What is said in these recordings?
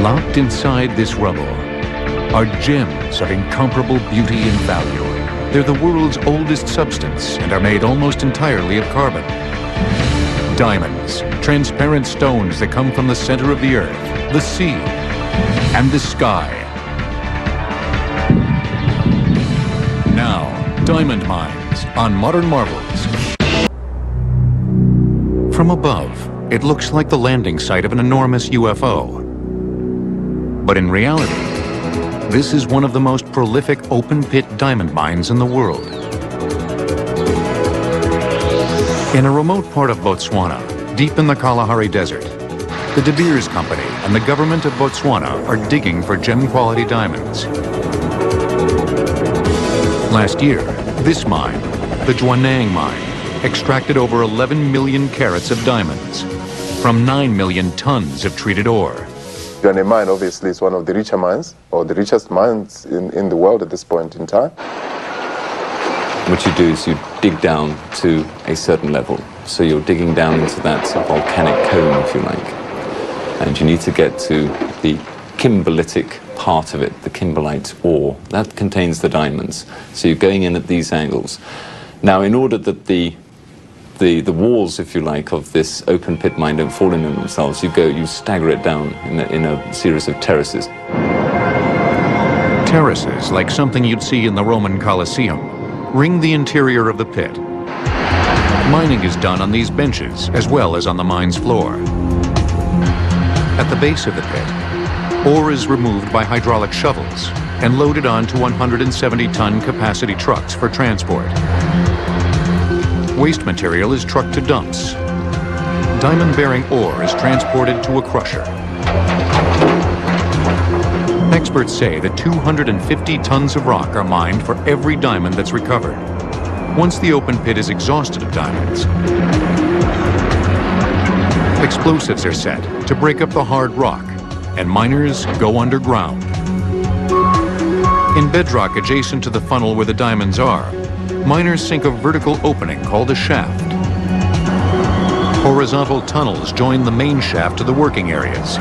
Locked inside this rubble are gems of incomparable beauty and value. They're the world's oldest substance and are made almost entirely of carbon. Diamonds, transparent stones that come from the center of the earth, the sea, and the sky. Now, diamond mines on Modern Marvels. From above, it looks like the landing site of an enormous UFO. But in reality, this is one of the most prolific open-pit diamond mines in the world. In a remote part of Botswana, deep in the Kalahari Desert, the De Beers Company and the government of Botswana are digging for gem-quality diamonds. Last year, this mine, the Jwaneng mine, extracted over 11 million carats of diamonds from 9 million tons of treated ore. Jwaneng mine obviously is one of the richer mines, or the richest mines in the world at this point in time. What you do is you dig down to a certain level. So you're digging down into that volcanic cone, if you like. And you need to get to the kimberlitic part of it, the kimberlite ore. That contains the diamonds. So you're going in at these angles. Now, in order that the walls, if you like, of this open pit mine don't fall in on themselves, you stagger it down in a series of terraces. Terraces, like something you'd see in the Roman Colosseum, ring the interior of the pit. Mining is done on these benches as well as on the mine's floor. At the base of the pit, ore is removed by hydraulic shovels and loaded onto 170-ton capacity trucks for transport. Waste material is trucked to dumps. Diamond-bearing ore is transported to a crusher. Experts say that 250 tons of rock are mined for every diamond that's recovered. Once the open pit is exhausted of diamonds, explosives are set to break up the hard rock, and miners go underground. In bedrock adjacent to the funnel where the diamonds are, miners sink a vertical opening called a shaft. Horizontal tunnels join the main shaft to the working areas.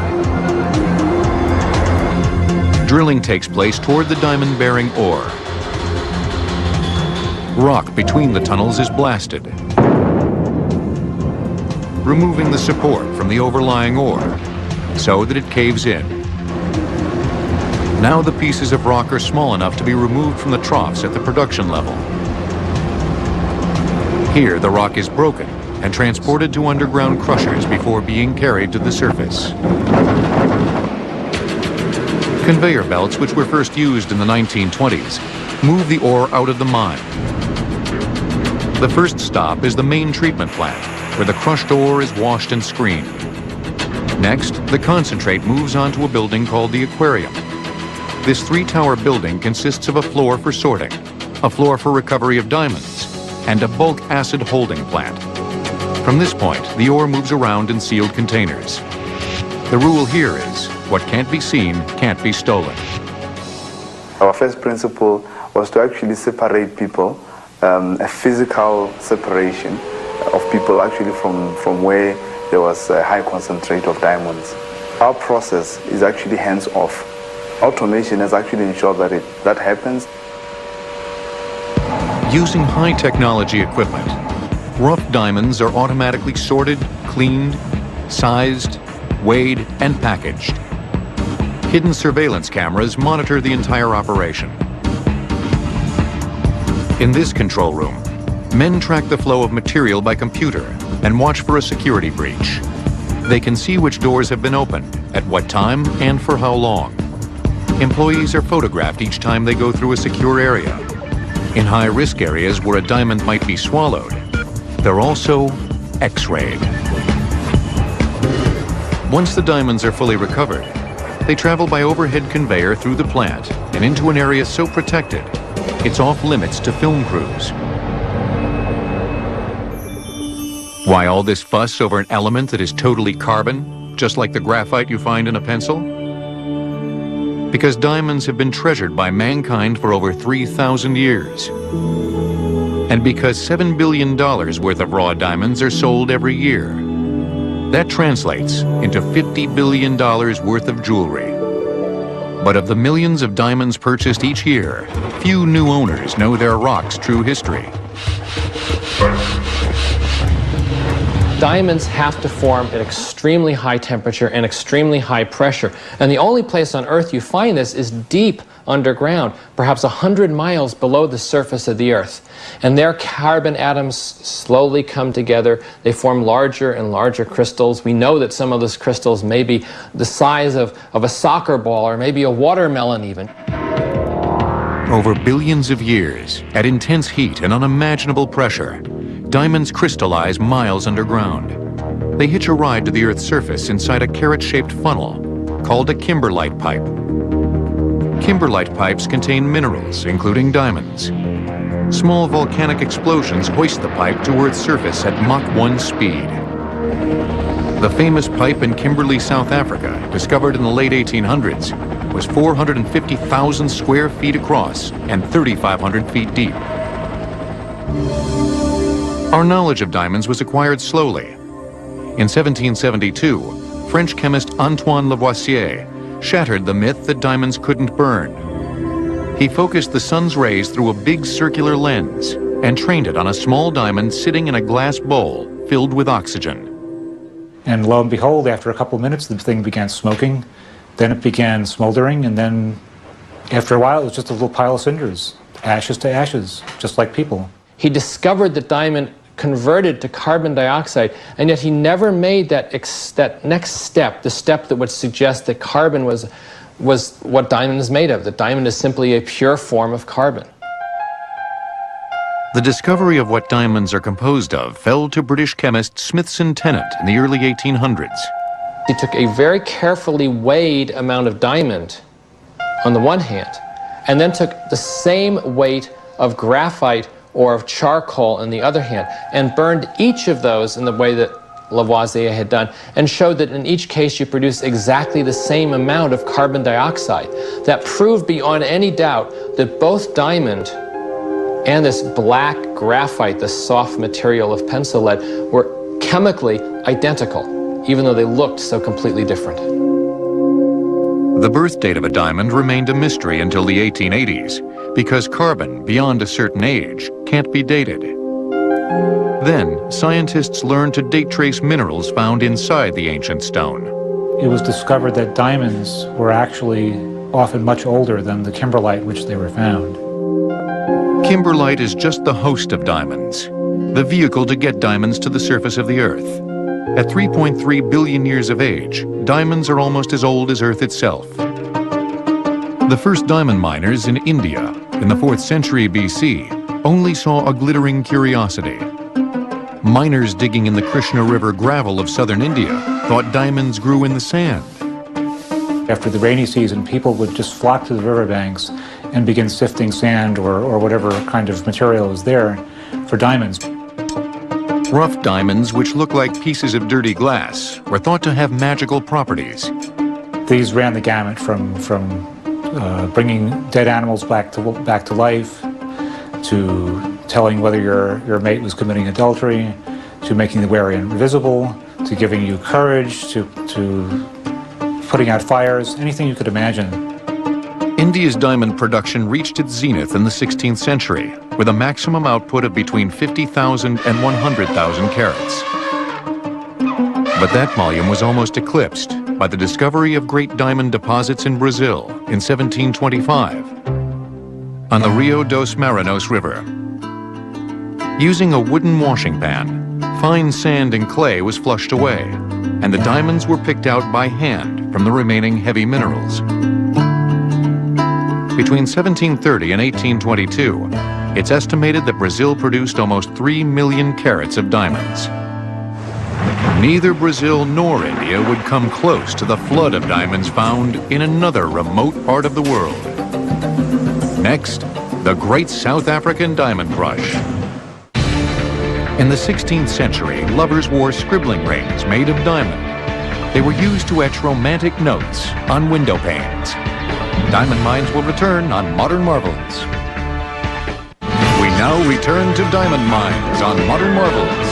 Drilling takes place toward the diamond-bearing ore. Rock between the tunnels is blasted, removing the support from the overlying ore so that it caves in. Now the pieces of rock are small enough to be removed from the troughs at the production level. Here, the rock is broken and transported to underground crushers before being carried to the surface. Conveyor belts, which were first used in the 1920s, move the ore out of the mine. The first stop is the main treatment plant, where the crushed ore is washed and screened. Next, the concentrate moves onto a building called the aquarium. This three-tower building consists of a floor for sorting, a floor for recovery of diamonds, and a bulk acid holding plant. From this point, the ore moves around in sealed containers. The rule here is, what can't be seen can't be stolen. Our first principle was to actually separate people, a physical separation of people actually from where there was a high concentrate of diamonds. Our process is actually hands-off. Automation has actually ensured that happens. Using high-technology equipment, rough diamonds are automatically sorted, cleaned, sized, weighed, and packaged. Hidden surveillance cameras monitor the entire operation. In this control room, men track the flow of material by computer and watch for a security breach. They can see which doors have been opened, at what time, and for how long. Employees are photographed each time they go through a secure area. In high-risk areas where a diamond might be swallowed, they're also X-rayed. Once the diamonds are fully recovered, they travel by overhead conveyor through the plant and into an area so protected, it's off-limits to film crews. Why all this fuss over an element that is totally carbon, just like the graphite you find in a pencil? Because diamonds have been treasured by mankind for over 3,000 years. And because $7 billion worth of raw diamonds are sold every year. That translates into $50 billion worth of jewelry. But of the millions of diamonds purchased each year, few new owners know their rock's true history. Diamonds have to form at extremely high temperature and extremely high pressure. And the only place on Earth you find this is deep underground, perhaps 100 miles below the surface of the Earth. And there carbon atoms slowly come together. They form larger and larger crystals. We know that some of those crystals may be the size of a soccer ball or maybe a watermelon even. Over billions of years, at intense heat and unimaginable pressure, diamonds crystallize miles underground. They hitch a ride to the Earth's surface inside a carrot-shaped funnel called a kimberlite pipe. Kimberlite pipes contain minerals, including diamonds. Small volcanic explosions hoist the pipe to Earth's surface at Mach 1 speed. The famous pipe in Kimberley, South Africa, discovered in the late 1800s, was 450,000 square feet across and 3,500 feet deep. Our knowledge of diamonds was acquired slowly. In 1772, French chemist Antoine Lavoisier shattered the myth that diamonds couldn't burn. He focused the sun's rays through a big circular lens and trained it on a small diamond sitting in a glass bowl filled with oxygen. And lo and behold, after a couple of minutes, the thing began smoking. Then it began smoldering, and then after a while, it was just a little pile of cinders, ashes to ashes, just like people. He discovered that diamond converted to carbon dioxide, and yet he never made that next step, the step that would suggest that carbon was what diamond is made of, that diamond is simply a pure form of carbon. The discovery of what diamonds are composed of fell to British chemist Smithson Tennant in the early 1800s. He took a very carefully weighed amount of diamond on the one hand, and then took the same weight of graphite or of charcoal on the other hand, and burned each of those in the way that Lavoisier had done, and showed that in each case you produce exactly the same amount of carbon dioxide. That proved beyond any doubt that both diamond and this black graphite, the soft material of pencil lead, were chemically identical, even though they looked so completely different. The birth date of a diamond remained a mystery until the 1880s, because carbon, beyond a certain age, can't be dated. Then, scientists learned to date trace minerals found inside the ancient stone. It was discovered that diamonds were actually often much older than the kimberlite which they were found. Kimberlite is just the host of diamonds, the vehicle to get diamonds to the surface of the Earth. At 3.3 billion years of age, diamonds are almost as old as Earth itself. The first diamond miners in India, in the 4th century BC, only saw a glittering curiosity. Miners digging in the Krishna River gravel of southern India thought diamonds grew in the sand. After the rainy season, people would just flock to the riverbanks and begin sifting sand or whatever kind of material was there for diamonds. Rough diamonds, which look like pieces of dirty glass, were thought to have magical properties. These ran the gamut from bringing dead animals back to life, to telling whether your mate was committing adultery, to making the wearer invisible, to giving you courage, to putting out fires, anything you could imagine. India's diamond production reached its zenith in the 16th century, with a maximum output of between 50,000 and 100,000 carats. But that volume was almost eclipsed by the discovery of great diamond deposits in Brazil in 1725 on the Rio dos Marinos River. Using a wooden washing pan, fine sand and clay was flushed away, and the diamonds were picked out by hand from the remaining heavy minerals. Between 1730 and 1822, it's estimated that Brazil produced almost 3 million carats of diamonds. Neither Brazil nor India would come close to the flood of diamonds found in another remote part of the world. Next, the Great South African Diamond Rush. In the 16th century, lovers wore scribbling rings made of diamond. They were used to etch romantic notes on window panes. Diamond Mines will return on Modern Marvels. We now return to Diamond Mines on Modern Marvels.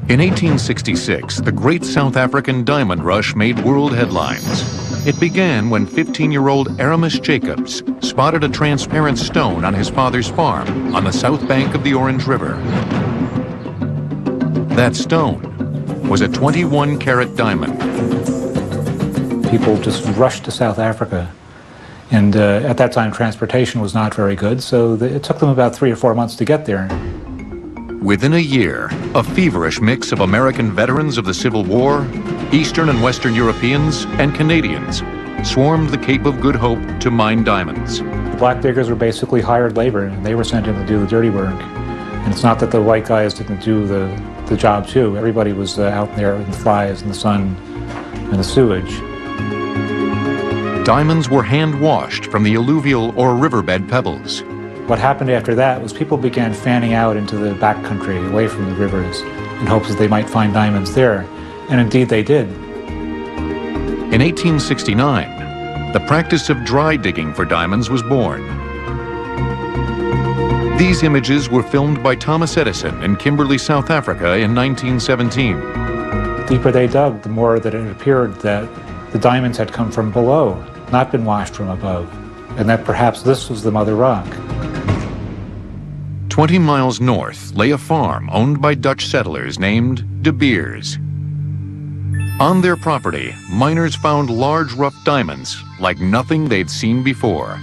In 1866, the Great South African Diamond Rush made world headlines. It began when 15-year-old Aramis Jacobs spotted a transparent stone on his father's farm on the south bank of the Orange River. That stone was a 21-carat diamond. People just rushed to South Africa. And at that time, transportation was not very good, so it took them about 3 or 4 months to get there. Within a year, a feverish mix of American veterans of the Civil War, Eastern and Western Europeans, and Canadians swarmed the Cape of Good Hope to mine diamonds. The black diggers were basically hired labor, and they were sent in to do the dirty work. And it's not that the white guys didn't do the job too. Everybody was out there in the flies and the sun and the sewage. Diamonds were hand-washed from the alluvial or riverbed pebbles. What happened after that was people began fanning out into the backcountry, away from the rivers, in hopes that they might find diamonds there. And indeed they did. In 1869, the practice of dry digging for diamonds was born. These images were filmed by Thomas Edison in Kimberley, South Africa in 1917. The deeper they dug, the more that it appeared that the diamonds had come from below, not been washed from above, and that perhaps this was the mother rock. 20 miles north lay a farm owned by Dutch settlers named De Beers. On their property, miners found large rough diamonds like nothing they'd seen before.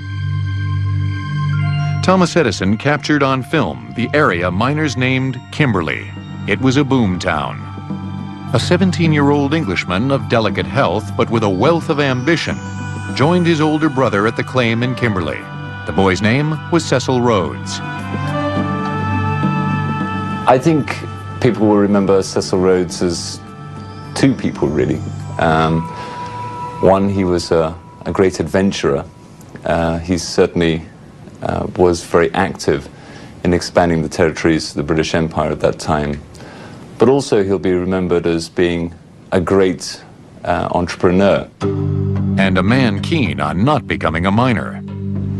Thomas Edison captured on film the area miners named Kimberley. It was a boom town. A 17-year-old Englishman of delicate health but with a wealth of ambition joined his older brother at the claim in Kimberley. The boy's name was Cecil Rhodes. I think people will remember Cecil Rhodes as two people, really. One, he was a great adventurer. He certainly was very active in expanding the territories of the British Empire at that time. But also he'll be remembered as being a great entrepreneur. And a man keen on not becoming a miner.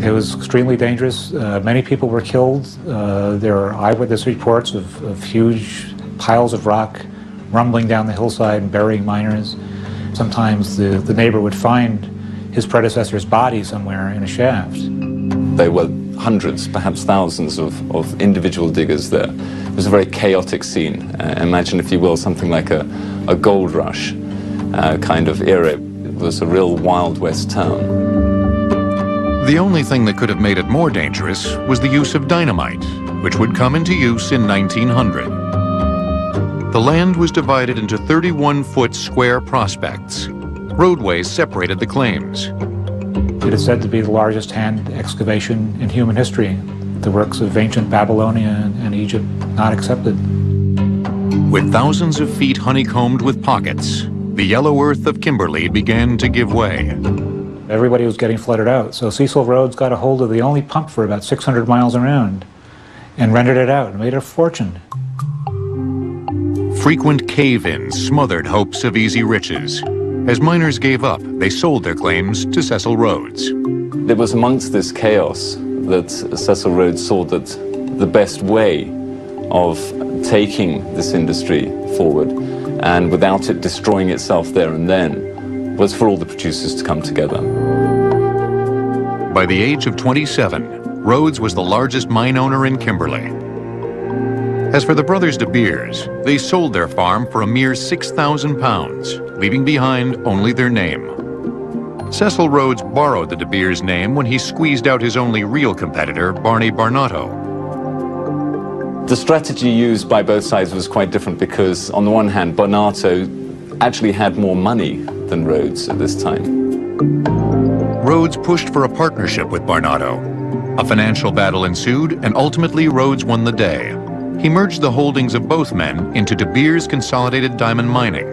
It was extremely dangerous. Many people were killed. There are eyewitness reports of huge piles of rock rumbling down the hillside and burying miners. Sometimes the neighbor would find his predecessor's body somewhere in a shaft. There were hundreds, perhaps thousands of individual diggers there. It was a very chaotic scene. Imagine, if you will, something like a gold rush kind of era. It was a real Wild West town. The only thing that could have made it more dangerous was the use of dynamite, which would come into use in 1900. The land was divided into 31-foot square prospects. Roadways separated the claims. It is said to be the largest hand excavation in human history. The works of ancient Babylonia and Egypt not accepted. With thousands of feet honeycombed with pockets, the yellow earth of Kimberley began to give way. Everybody was getting flooded out, so Cecil Rhodes got a hold of the only pump for about 600 miles around and rendered it out and made a fortune. Frequent cave-ins smothered hopes of easy riches. As miners gave up, they sold their claims to Cecil Rhodes. It was amongst this chaos that Cecil Rhodes saw that the best way of taking this industry forward, and without it destroying itself there and then, was for all the producers to come together. By the age of 27, Rhodes was the largest mine owner in Kimberley. As for the brothers De Beers, they sold their farm for a mere £6,000, leaving behind only their name. Cecil Rhodes borrowed the De Beers name when he squeezed out his only real competitor, Barney Barnato. The strategy used by both sides was quite different because, on the one hand, Barnato actually had more money than Rhodes at this time. Rhodes pushed for a partnership with Barnato. A financial battle ensued, and ultimately Rhodes won the day. He merged the holdings of both men into De Beers Consolidated Diamond Mining.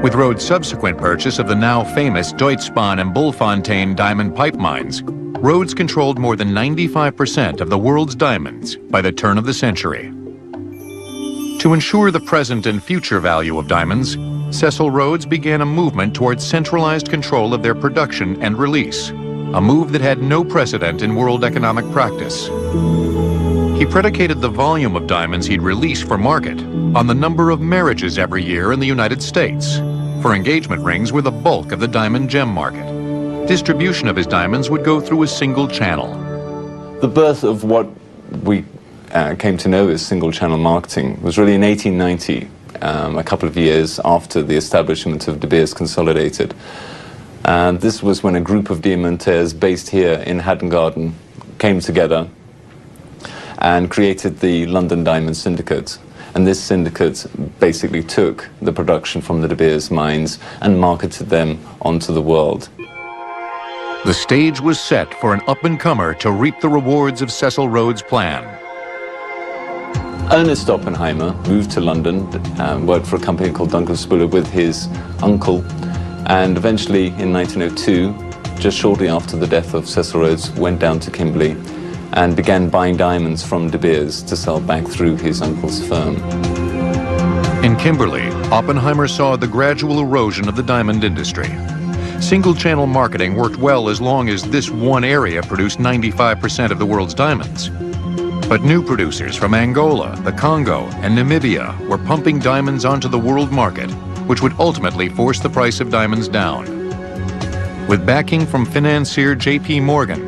With Rhodes' subsequent purchase of the now famous Deutspan and Bulfontein diamond pipe mines, Rhodes controlled more than 95% of the world's diamonds by the turn of the century. To ensure the present and future value of diamonds, Cecil Rhodes began a movement towards centralized control of their production and release, a move that had no precedent in world economic practice. He predicated the volume of diamonds he'd release for market on the number of marriages every year in the United States, for engagement rings were the bulk of the diamond gem market. Distribution of his diamonds would go through a single channel. The birth of what we came to know as single-channel marketing was really in 1890, a couple of years after the establishment of De Beers Consolidated. And this was when a group of diamantaires based here in Hatton Garden came together and created the London Diamond Syndicate. And this syndicate basically took the production from the De Beers mines and marketed them onto the world. The stage was set for an up-and-comer to reap the rewards of Cecil Rhodes' plan. Ernest Oppenheimer moved to London, worked for a company called Duncan Spuller with his uncle, and eventually in 1902, just shortly after the death of Cecil Rhodes, went down to Kimberley and began buying diamonds from De Beers to sell back through his uncle's firm. In Kimberley, Oppenheimer saw the gradual erosion of the diamond industry. Single-channel marketing worked well as long as this one area produced 95% of the world's diamonds. But new producers from Angola, the Congo, and Namibia were pumping diamonds onto the world market, which would ultimately force the price of diamonds down. With backing from financier J.P. Morgan,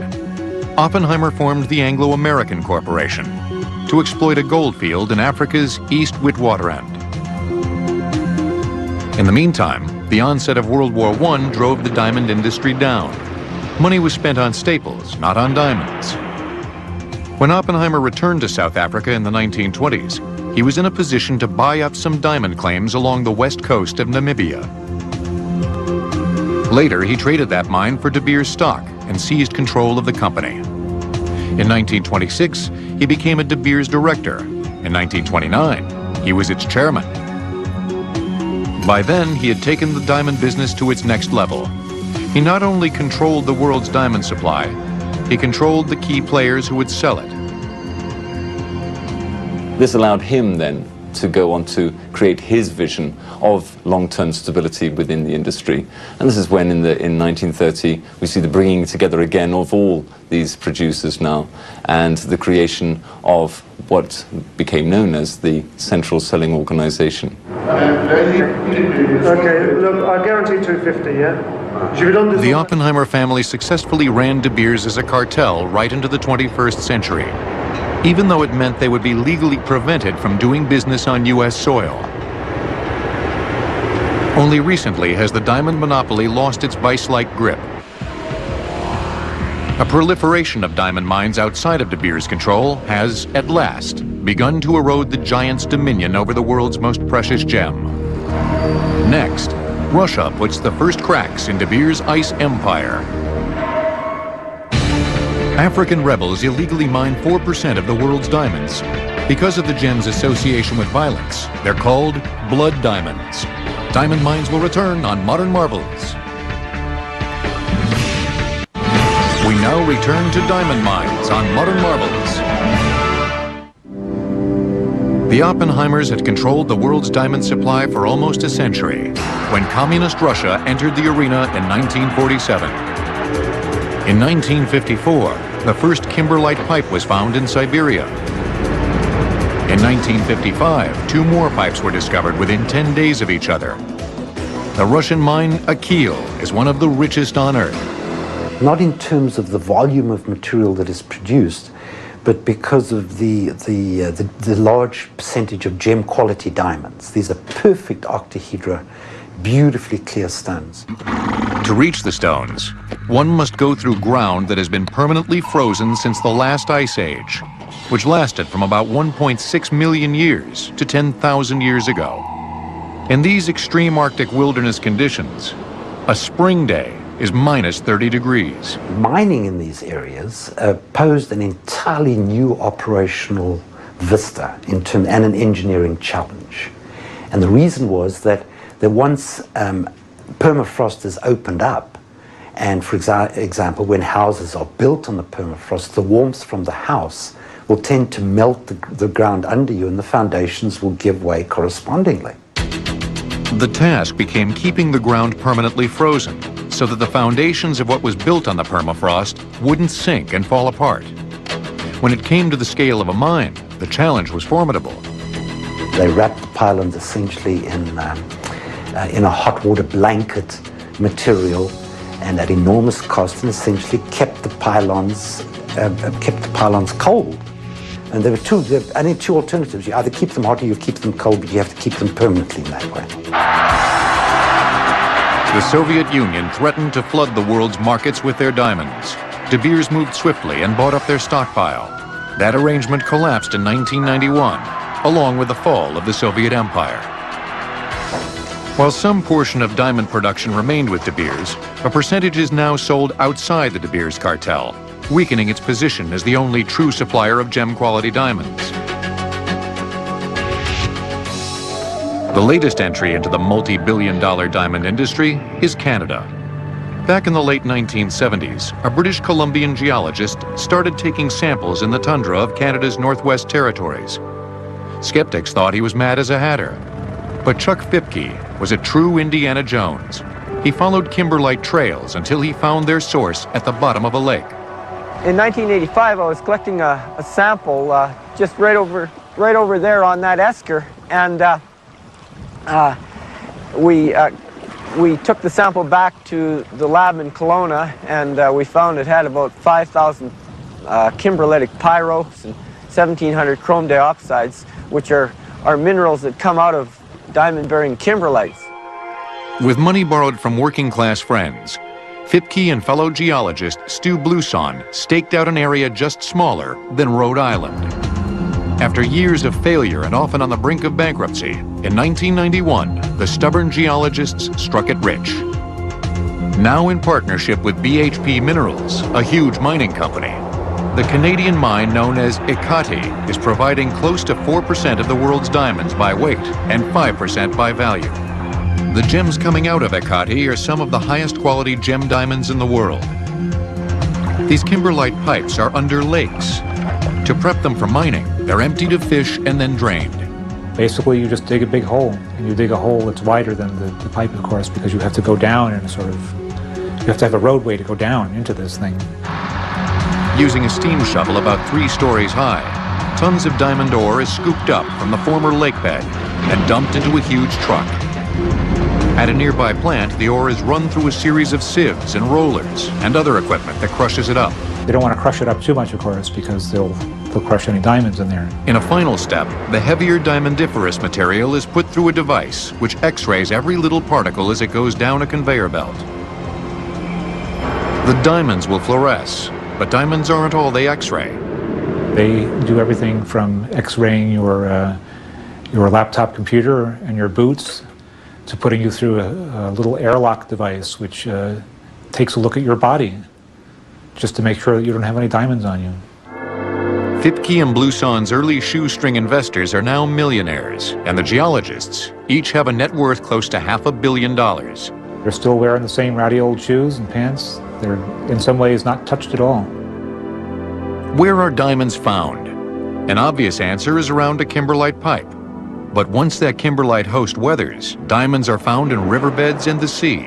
Oppenheimer formed the Anglo-American Corporation to exploit a gold field in Africa's East Witwatersrand. In the meantime, the onset of World War I drove the diamond industry down. Money was spent on staples, not on diamonds. When Oppenheimer returned to South Africa in the 1920s, he was in a position to buy up some diamond claims along the west coast of Namibia. Later, he traded that mine for De Beers stock and seized control of the company. In 1926, he became a De Beers director. In 1929, he was its chairman. By then, he had taken the diamond business to its next level. He not only controlled the world's diamond supply, he controlled the key players who would sell it. This allowed him then to go on to create his vision of long-term stability within the industry. And this is when in 1930 we see the bringing together again of all these producers now and the creation of what became known as the Central Selling Organization. Okay, look, I guarantee 250, yeah? The Oppenheimer family successfully ran De Beers as a cartel right into the 21st century, even though it meant they would be legally prevented from doing business on U.S. soil. Only recently has the diamond monopoly lost its vice-like grip. A proliferation of diamond mines outside of De Beers' control has, at last, begun to erode the giant's dominion over the world's most precious gem. Next, Russia puts the first cracks in De Beers' ice empire. African rebels illegally mine 4% of the world's diamonds. Because of the gem's association with violence, they're called blood diamonds. Diamond mines will return on Modern Marvels. We now return to diamond mines on Modern Marvels. The Oppenheimers had controlled the world's diamond supply for almost a century when Communist Russia entered the arena in 1947. In 1954, the first kimberlite pipe was found in Siberia. In 1955, 2 more pipes were discovered within 10 days of each other. The Russian mine Akil is one of the richest on Earth. Not in terms of the volume of material that is produced, but because of the large percentage of gem quality diamonds. These are perfect octahedra, beautifully clear stones. To reach the stones, one must go through ground that has been permanently frozen since the last ice age, which lasted from about 1.6 million years to 10,000 years ago. In these extreme Arctic wilderness conditions, a spring day is minus 30 degrees. Mining in these areas posed an entirely new operational vista and an engineering challenge. And the reason was that once permafrost is opened up, and for example, when houses are built on the permafrost, the warmth from the house will tend to melt the ground under you and the foundations will give way correspondingly. The task became keeping the ground permanently frozen so that the foundations of what was built on the permafrost wouldn't sink and fall apart. When it came to the scale of a mine, the challenge was formidable. They wrapped the pylons essentially in a hot water blanket material, and at enormous cost, and essentially kept the pylons cold. And there were only two alternatives. You either keep them hot or you keep them cold, but you have to keep them permanently in that way. The Soviet Union threatened to flood the world's markets with their diamonds. De Beers moved swiftly and bought up their stockpile. That arrangement collapsed in 1991, along with the fall of the Soviet Empire. While some portion of diamond production remained with De Beers, a percentage is now sold outside the De Beers cartel, weakening its position as the only true supplier of gem-quality diamonds. The latest entry into the multi-billion-dollar diamond industry is Canada. Back in the late 1970s, a British Columbian geologist started taking samples in the tundra of Canada's Northwest Territories. Skeptics thought he was mad as a hatter. But Chuck Fabergé was a true Indiana Jones. He followed kimberlite trails until he found their source at the bottom of a lake. In 1985, I was collecting a sample just right over there on that esker, and we took the sample back to the lab in Kelowna, and we found it had about 5,000 kimberlitic pyros and 1,700 chrome dioxides, which are minerals that come out of diamond-bearing kimberlites. With money borrowed from working-class friends, Fabergé and fellow geologist Stu Blouson staked out an area just smaller than Rhode Island. After years of failure and often on the brink of bankruptcy, in 1991, the stubborn geologists struck it rich. Now in partnership with BHP Minerals, a huge mining company, the Canadian mine known as Ekati is providing close to 4% of the world's diamonds by weight and 5% by value. The gems coming out of Ekati are some of the highest quality gem diamonds in the world. These kimberlite pipes are under lakes. To prep them for mining, they're emptied of fish and then drained. Basically, you just dig a big hole, and you dig a hole that's wider than the pipe, of course, because you have to go down and you have to have a roadway to go down into this thing. Using a steam shovel about 3 stories high, tons of diamond ore is scooped up from the former lake bed and dumped into a huge truck. At a nearby plant, the ore is run through a series of sieves and rollers and other equipment that crushes it up. They don't want to crush it up too much, of course, because they'll crush any diamonds in there. In a final step, the heavier diamondiferous material is put through a device which X-rays every little particle as it goes down a conveyor belt. The diamonds will fluoresce, but diamonds aren't all they X-ray. They do everything from X-raying your laptop computer and your boots to putting you through a little airlock device which takes a look at your body just to make sure that you don't have any diamonds on you. Fabergé and Blouson's early shoestring investors are now millionaires, and the geologists each have a net worth close to $500 million. They're still wearing the same ratty old shoes and pants. They're in some ways not touched at all. Where are diamonds found? An obvious answer is around a kimberlite pipe. But once that kimberlite host weathers, diamonds are found in riverbeds and the sea.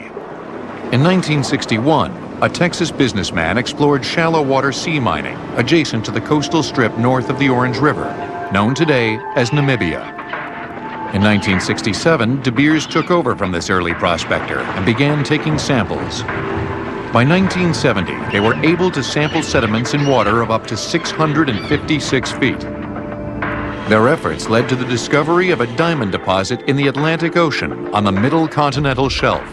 In 1961, a Texas businessman explored shallow water sea mining adjacent to the coastal strip north of the Orange River, known today as Namibia. In 1967, De Beers took over from this early prospector and began taking samples. By 1970, they were able to sample sediments in water of up to 656 feet. Their efforts led to the discovery of a diamond deposit in the Atlantic Ocean on the middle continental shelf.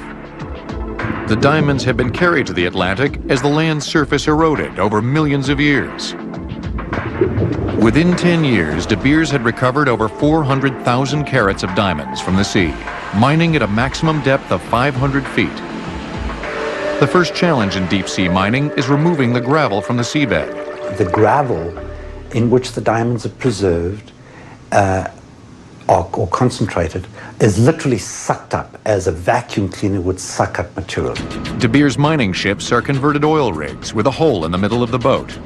The diamonds had been carried to the Atlantic as the land surface eroded over millions of years. Within 10 years, De Beers had recovered over 400,000 carats of diamonds from the sea, mining at a maximum depth of 500 feet. The first challenge in deep-sea mining is removing the gravel from the seabed. The gravel in which the diamonds are preserved or concentrated is literally sucked up as a vacuum cleaner would suck up material. De Beers mining ships are converted oil rigs with a hole in the middle of the boat.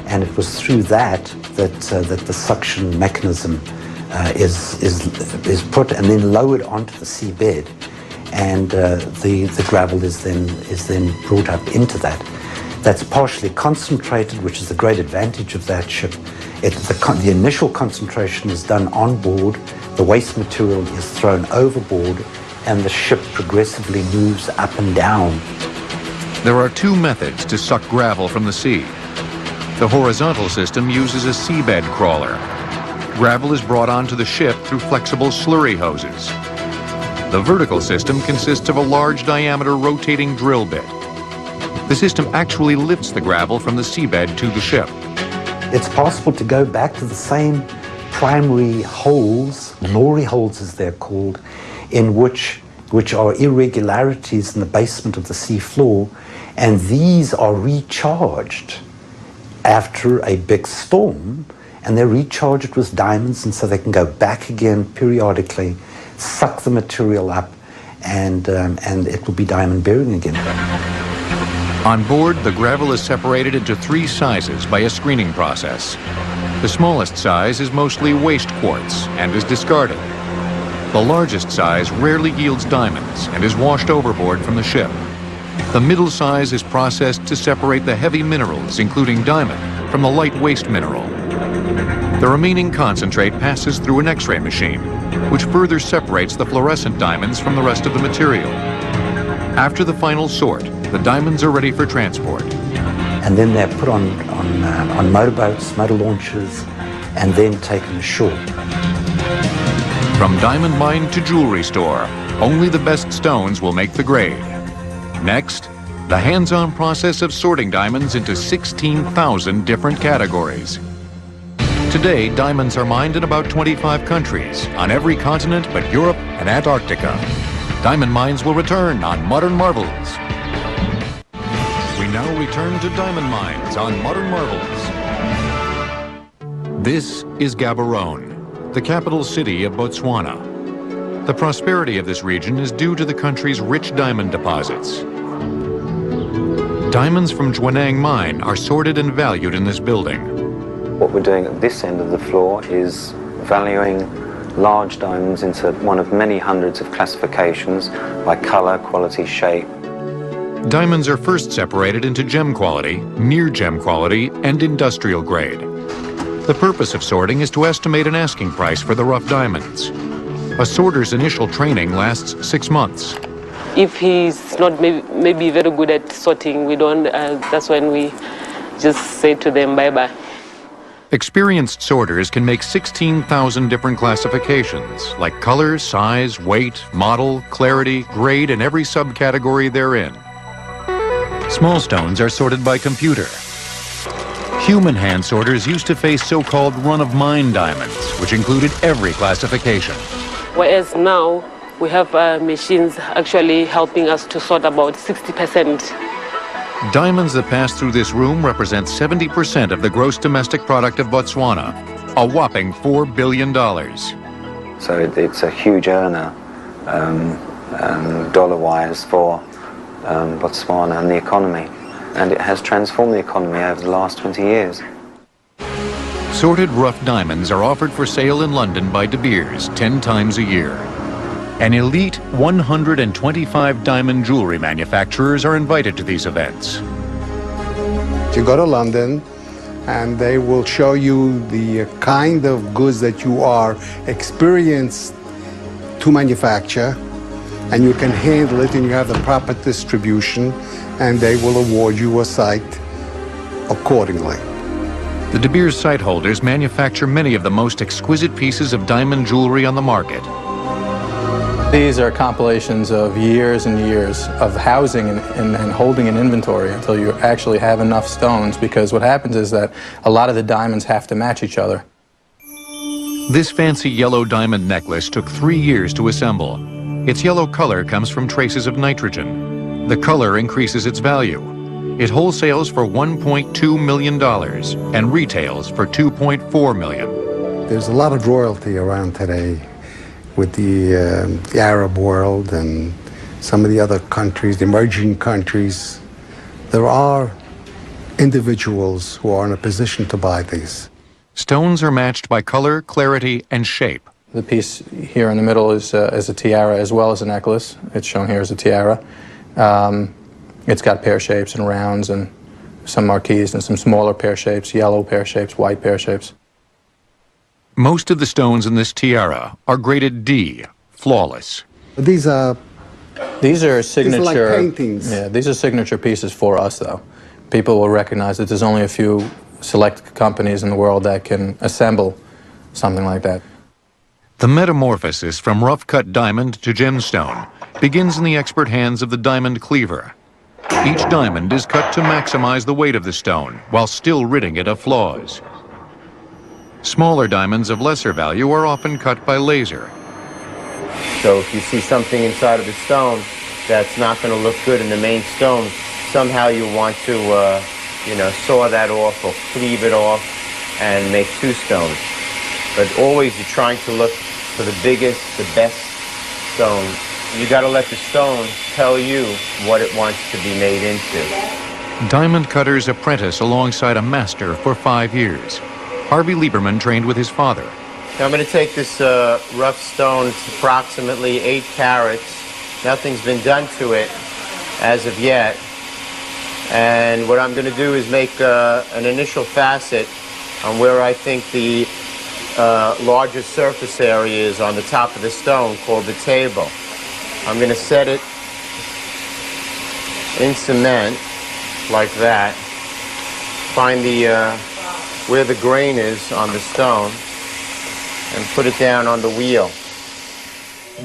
And it was through that the suction mechanism is put and then lowered onto the seabed, and the gravel is then brought up into that. that's partially concentrated, which is the great advantage of that ship. The initial concentration is done on board, the waste material is thrown overboard, and the ship progressively moves up and down. There are two methods to suck gravel from the sea. The horizontal system uses a seabed crawler. Gravel is brought onto the ship through flexible slurry hoses. The vertical system consists of a large diameter rotating drill bit. The system actually lifts the gravel from the seabed to the ship. It's possible to go back to the same primary holes, Nori holes as they're called, in which are irregularities in the basement of the sea floor, and these are recharged after a big storm, and they're recharged with diamonds, and so they can go back again periodically, suck the material up, and it will be diamond bearing again. On board, the gravel is separated into 3 sizes by a screening process. The smallest size is mostly waste quartz and is discarded. The largest size rarely yields diamonds and is washed overboard from the ship. The middle size is processed to separate the heavy minerals, including diamond, from the light waste mineral. The remaining concentrate passes through an X-ray machine, which further separates the fluorescent diamonds from the rest of the material. After the final sort, the diamonds are ready for transport. And then they're put on motorboats, motor launches, and then taken ashore. From diamond mine to jewelry store, only the best stones will make the grade. Next, the hands-on process of sorting diamonds into 16,000 different categories. Today, diamonds are mined in about 25 countries, on every continent but Europe and Antarctica. Diamond mines will return on Modern Marvels. We now return to diamond mines on Modern Marvels. This is Gaborone, the capital city of Botswana. The prosperity of this region is due to the country's rich diamond deposits. Diamonds from Jwaneng mine are sorted and valued in this building. What we're doing at this end of the floor is valuing large diamonds into one of many hundreds of classifications by color, quality, shape. Diamonds are first separated into gem quality, near gem quality, and industrial grade. The purpose of sorting is to estimate an asking price for the rough diamonds. A sorter's initial training lasts 6 months. If he's not maybe very good at sorting, we don't, that's when we just say to them bye-bye. Experienced sorters can make 16,000 different classifications, like color, size, weight, model, clarity, grade, and every subcategory therein. Small stones are sorted by computer. Human hand sorters used to face so-called run-of-mine diamonds, which included every classification. Whereas now, we have machines actually helping us to sort about 60%. Diamonds that pass through this room represent 70% of the gross domestic product of Botswana, a whopping $4 billion. So it's a huge earner, dollar-wise, for Botswana and the economy. And it has transformed the economy over the last 20 years. Sorted rough diamonds are offered for sale in London by De Beers 10 times a year. An elite 125 diamond jewelry manufacturers are invited to these events. You go to London and they will show you the kind of goods that you are experienced to manufacture, and you can handle it and you have the proper distribution, and they will award you a site accordingly. The De Beers site holders manufacture many of the most exquisite pieces of diamond jewelry on the market. These are compilations of years and years of housing and holding an inventory until you actually have enough stones, because what happens is that a lot of the diamonds have to match each other. This fancy yellow diamond necklace took 3 years to assemble. Its yellow color comes from traces of nitrogen. The color increases its value. It wholesales for $1.2 million and retails for $2.4 million. There's a lot of royalty around today with the Arab world and some of the other countries, the emerging countries. There are individuals who are in a position to buy these. Stones are matched by color, clarity, and shape. The piece here in the middle is a tiara as well as a necklace. It's shown here as a tiara. It's got pear shapes and rounds and some marquise and some smaller pear shapes, yellow pear shapes, white pear shapes. Most of the stones in this tiara are graded D, flawless. These are signature. like paintings. Yeah, these are signature pieces for us, though. People will recognize that there's only a few select companies in the world that can assemble something like that. The metamorphosis from rough-cut diamond to gemstone begins in the expert hands of the diamond cleaver. Each diamond is cut to maximize the weight of the stone while still ridding it of flaws. Smaller diamonds of lesser value are often cut by laser. So if you see something inside of the stone that's not going to look good in the main stone, somehow you want to, saw that off or cleave it off and make two stones. But always you're trying to look for the biggest, the best stone. You got to let the stone tell you what it wants to be made into. Diamond cutters apprentice alongside a master for 5 years. Harvey Lieberman trained with his father. Now I'm going to take this rough stone. It's approximately 8 carats. Nothing's been done to it as of yet. And what I'm going to do is make an initial facet on where I think the largest surface area is on the top of the stone, called the table. I'm going to set it in cement like that. Find the where the grain is on the stone and put it down on the wheel.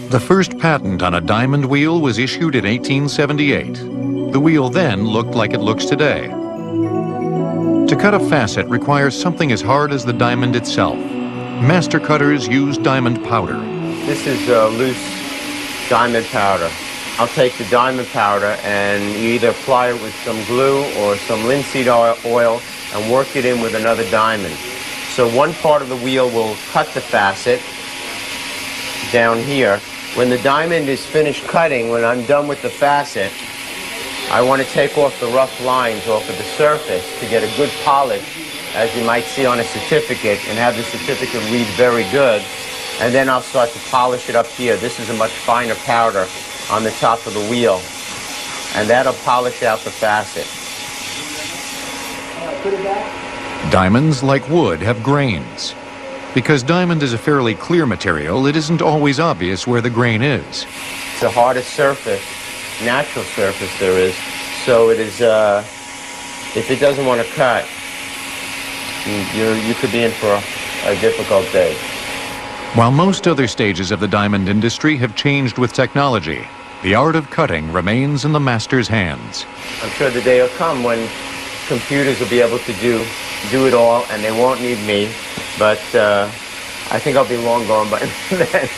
The first patent on a diamond wheel was issued in 1878. The wheel then looked like it looks today. To cut a facet requires something as hard as the diamond itself. Master cutters use diamond powder. This is loose diamond powder. I'll take the diamond powder and you either apply it with some glue or some linseed oil and work it in with another diamond. So one part of the wheel will cut the facet down here. When the diamond is finished cutting, when I'm done with the facet, I want to take off the rough lines off of the surface to get a good polish, as you might see on a certificate, and have the certificate read very good. And then I'll start to polish it up here. This is a much finer powder on the top of the wheel, and that'll polish out the facet. Diamonds, like wood, have grains. Because diamond is a fairly clear material, it isn't always obvious where the grain is. It's the hardest surface, natural surface there is, so it is, if it doesn't want to cut, you could be in for a difficult day. While most other stages of the diamond industry have changed with technology, the art of cutting remains in the master's hands. I'm sure the day will come when computers will be able to do it all, and they won't need me, but I think I'll be long gone by then.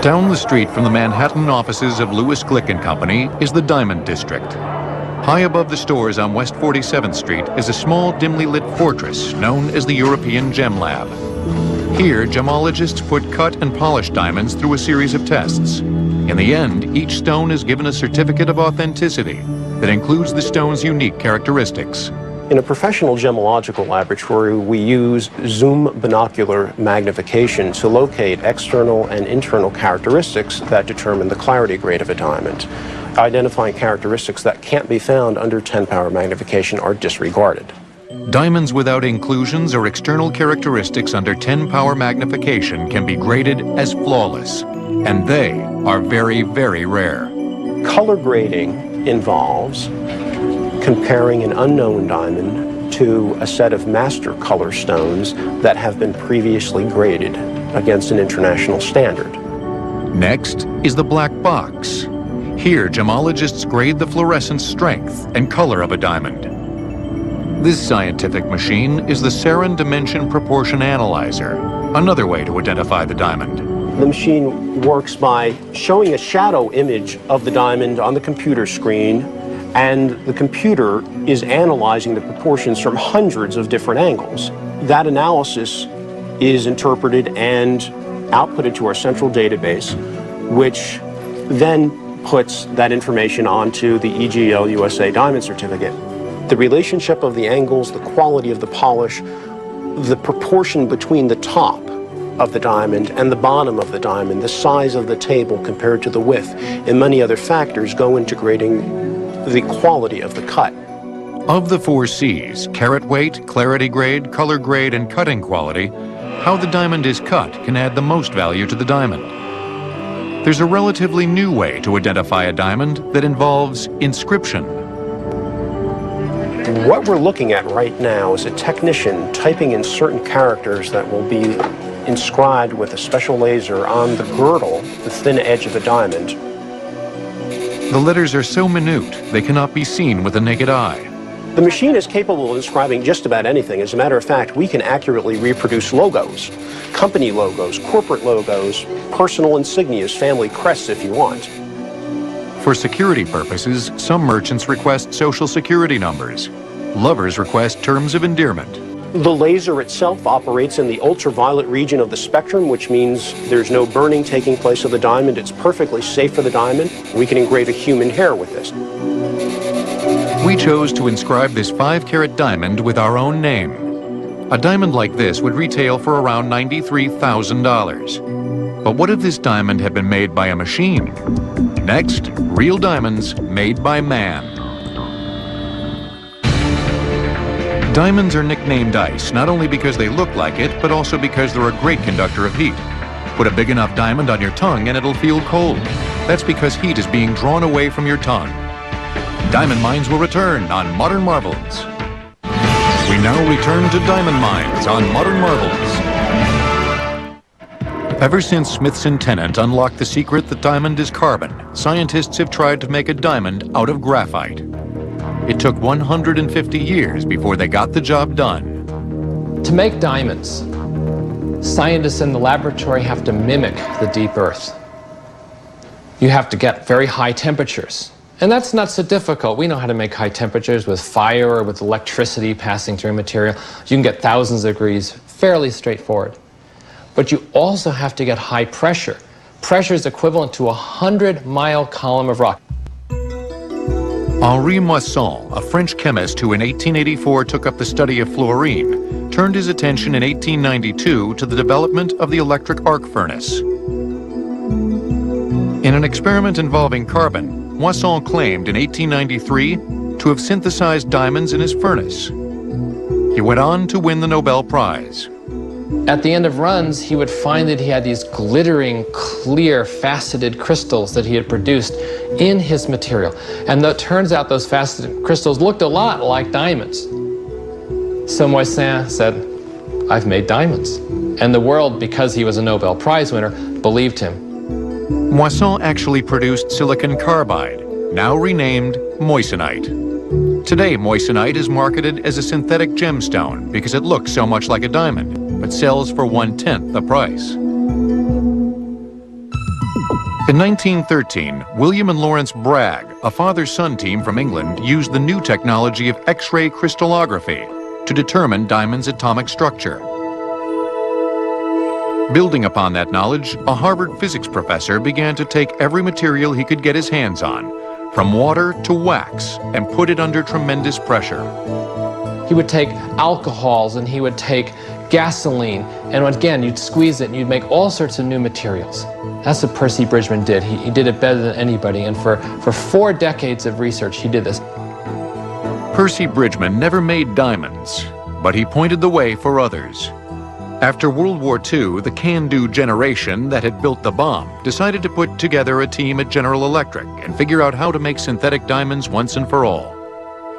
Down the street from the Manhattan offices of Lewis Glick & Company is the Diamond District. High above the stores on West 47th Street is a small, dimly lit fortress known as the European Gem Lab. Here, gemologists put cut and polished diamonds through a series of tests. In the end, each stone is given a certificate of authenticity that includes the stone's unique characteristics. In a professional gemological laboratory, we use zoom binocular magnification to locate external and internal characteristics that determine the clarity grade of a diamond. Identifying characteristics that can't be found under 10-power magnification are disregarded. Diamonds without inclusions or external characteristics under 10-power magnification can be graded as flawless, and they are very, very rare. Color grading involves comparing an unknown diamond to a set of master color stones that have been previously graded against an international standard. Next is the black box. Here, gemologists grade the fluorescence strength and color of a diamond. This scientific machine is the Sarin Dimension Proportion Analyzer, another way to identify the diamond. The machine works by showing a shadow image of the diamond on the computer screen, and the computer is analyzing the proportions from hundreds of different angles. That analysis is interpreted and outputted to our central database, which then puts that information onto the EGL USA Diamond Certificate. The relationship of the angles, the quality of the polish, the proportion between the top of the diamond and the bottom of the diamond, the size of the table compared to the width, and many other factors go into grading the quality of the cut. Of the 4 C's, carat weight, clarity grade, color grade, and cutting quality, how the diamond is cut can add the most value to the diamond. There's a relatively new way to identify a diamond that involves inscription. What we're looking at right now is a technician typing in certain characters that will be inscribed with a special laser on the girdle, the thin edge of a diamond. The letters are so minute, they cannot be seen with the naked eye. The machine is capable of inscribing just about anything. As a matter of fact, we can accurately reproduce logos, company logos, corporate logos, personal insignias, family crests if you want. For security purposes, some merchants request social security numbers. Lovers request terms of endearment. The laser itself operates in the ultraviolet region of the spectrum, which means there's no burning taking place of the diamond. It's perfectly safe for the diamond. We can engrave a human hair with this. We chose to inscribe this 5-carat diamond with our own name. A diamond like this would retail for around $93,000. But what if this diamond had been made by a machine? Next, real diamonds made by man. Diamonds are nicknamed ice, not only because they look like it, but also because they're a great conductor of heat. Put a big enough diamond on your tongue and it'll feel cold. That's because heat is being drawn away from your tongue. Diamond mines will return on Modern Marvels. We now return to diamond mines on Modern Marvels. Ever since Smithson Tennant unlocked the secret that diamond is carbon, scientists have tried to make a diamond out of graphite. It took 150 years before they got the job done. To make diamonds, scientists in the laboratory have to mimic the deep earth. You have to get very high temperatures. And that's not so difficult. We know how to make high temperatures with fire or with electricity passing through material. You can get thousands of degrees, fairly straightforward. But you also have to get high pressure. Pressure is equivalent to a 100-mile column of rock. Henri Moisson, a French chemist who in 1884 took up the study of fluorine, turned his attention in 1892 to the development of the electric arc furnace. In an experiment involving carbon, Moisson claimed in 1893 to have synthesized diamonds in his furnace. He went on to win the Nobel Prize. At the end of runs, he would find that he had these glittering, clear, faceted crystals that he had produced in his material. And it turns out those faceted crystals looked a lot like diamonds. So Moisson said, I've made diamonds. And the world, because he was a Nobel Prize winner, believed him. Moisson actually produced silicon carbide, now renamed moissanite. Today, moissanite is marketed as a synthetic gemstone because it looks so much like a diamond, but sells for 1/10 the price. In 1913, William and Lawrence Bragg, a father-son team from England, used the new technology of X-ray crystallography to determine diamonds' atomic structure. Building upon that knowledge, a Harvard physics professor began to take every material he could get his hands on, from water to wax, and put it under tremendous pressure. He would take alcohols and he would take gasoline, and again, you'd squeeze it and you'd make all sorts of new materials. That's what Percy Bridgman did. He did it better than anybody, and for 4 decades of research, he did this. Percy Bridgman never made diamonds, but he pointed the way for others. After World War II, the can-do generation that had built the bomb decided to put together a team at General Electric and figure out how to make synthetic diamonds once and for all.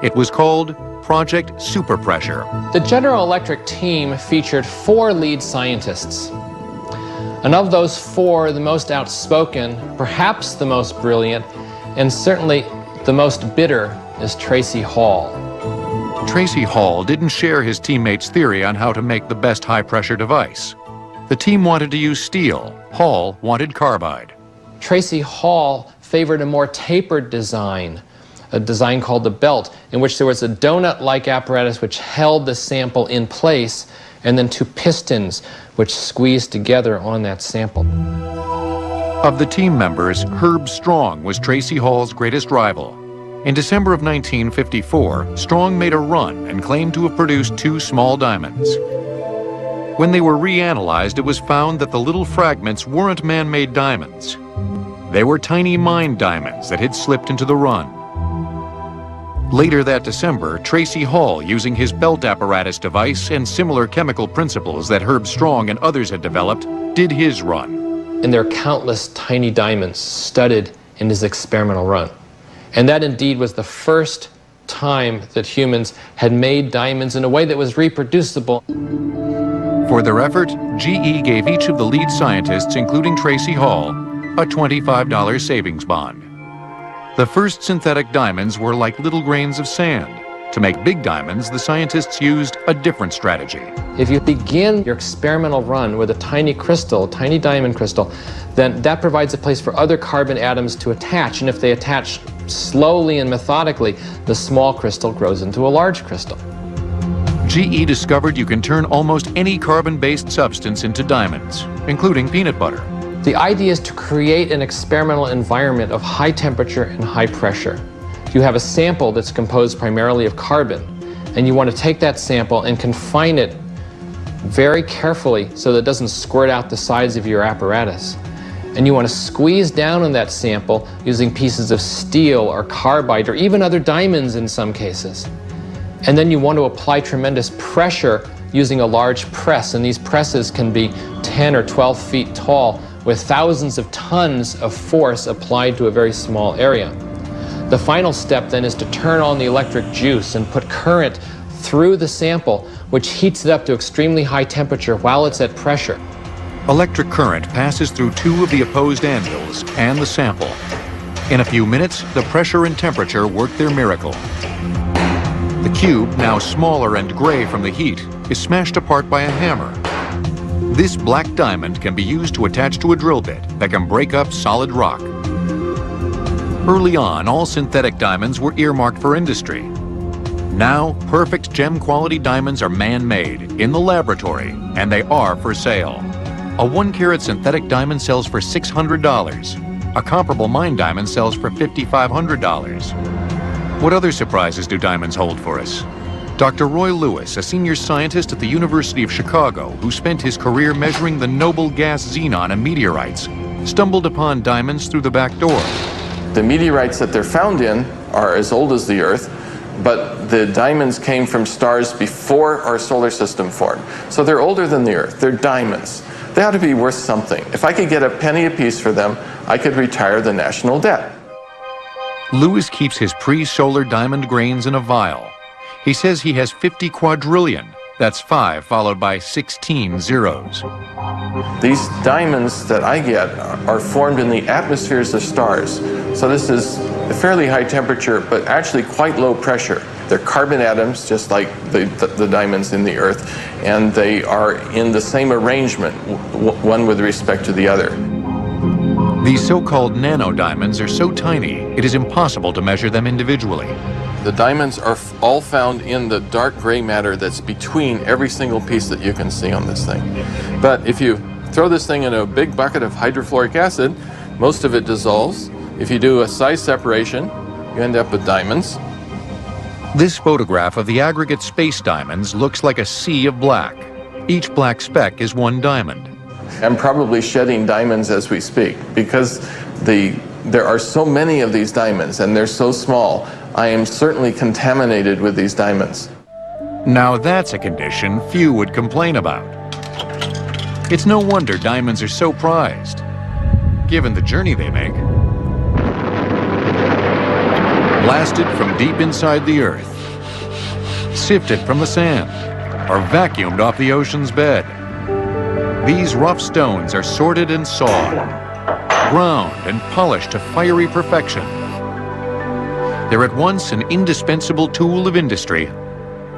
It was called Project Superpressure. The General Electric team featured 4 lead scientists. And of those 4, the most outspoken, perhaps the most brilliant, and certainly the most bitter is Tracy Hall. Tracy Hall didn't share his teammates' theory on how to make the best high-pressure device. The team wanted to use steel. Hall wanted carbide. Tracy Hall favored a more tapered design, a design called the belt, in which there was a donut-like apparatus which held the sample in place, and then 2 pistons which squeezed together on that sample. Of the team members, Herb Strong was Tracy Hall's greatest rival. In December of 1954, Strong made a run and claimed to have produced 2 small diamonds. When they were reanalyzed, it was found that the little fragments weren't man-made diamonds. They were tiny mine diamonds that had slipped into the run. Later that December, Tracy Hall, using his belt apparatus device and similar chemical principles that Herb Strong and others had developed, did his run. And there are countless tiny diamonds studded in his experimental run. And that indeed was the first time that humans had made diamonds in a way that was reproducible. For their effort, GE gave each of the lead scientists, including Tracy Hall, a $25 savings bond. The first synthetic diamonds were like little grains of sand. To make big diamonds, the scientists used a different strategy. If you begin your experimental run with a tiny crystal, a tiny diamond crystal, then that provides a place for other carbon atoms to attach. And if they attach slowly and methodically, the small crystal grows into a large crystal. GE discovered you can turn almost any carbon-based substance into diamonds, including peanut butter. The idea is to create an experimental environment of high temperature and high pressure. You have a sample that's composed primarily of carbon, and you want to take that sample and confine it very carefully so that it doesn't squirt out the sides of your apparatus. And you want to squeeze down on that sample using pieces of steel or carbide or even other diamonds in some cases. And then you want to apply tremendous pressure using a large press, and these presses can be 10 or 12 feet tall with thousands of tons of force applied to a very small area. The final step then is to turn on the electric juice and put current through the sample, which heats it up to extremely high temperature while it's at pressure. Electric current passes through two of the opposed anvils and the sample. In a few minutes, the pressure and temperature work their miracle. The cube, now smaller and gray from the heat, is smashed apart by a hammer. This black diamond can be used to attach to a drill bit that can break up solid rock. Early on, all synthetic diamonds were earmarked for industry. Now, perfect gem-quality diamonds are man-made in the laboratory, and they are for sale. A 1-carat synthetic diamond sells for $600. A comparable mine diamond sells for $5,500. What other surprises do diamonds hold for us? Dr. Roy Lewis, a senior scientist at the University of Chicago who spent his career measuring the noble gas xenon and meteorites, stumbled upon diamonds through the back door. The meteorites that they're found in are as old as the Earth, but the diamonds came from stars before our solar system formed. So they're older than the Earth. They're diamonds. They ought to be worth something. If I could get a penny apiece for them, I could retire the national debt. Lewis keeps his pre-solar diamond grains in a vial. He says he has 50 quadrillion. That's 5 followed by 16 zeros. These diamonds that I get are formed in the atmospheres of stars. So this is a fairly high temperature, but actually quite low pressure. They're carbon atoms, just like the diamonds in the Earth, and they are in the same arrangement, one with respect to the other. These so-called nanodiamonds are so tiny, it is impossible to measure them individually. The diamonds are all found in the dark gray matter that's between every single piece that you can see on this thing. But if you throw this thing in a big bucket of hydrofluoric acid, most of it dissolves. If you do a size separation, you end up with diamonds. This photograph of the aggregate space diamonds looks like a sea of black. Each black speck is one diamond. I'm probably shedding diamonds as we speak because there are so many of these diamonds and they're so small. I am certainly contaminated with these diamonds. Now that's a condition few would complain about. It's no wonder diamonds are so prized, given the journey they make. Blasted from deep inside the earth, sifted from the sand, or vacuumed off the ocean's bed. These rough stones are sorted and sawed, ground and polished to fiery perfection. They're at once an indispensable tool of industry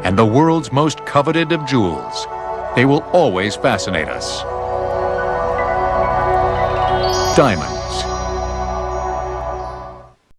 and the world's most coveted of jewels. They will always fascinate us. Diamond.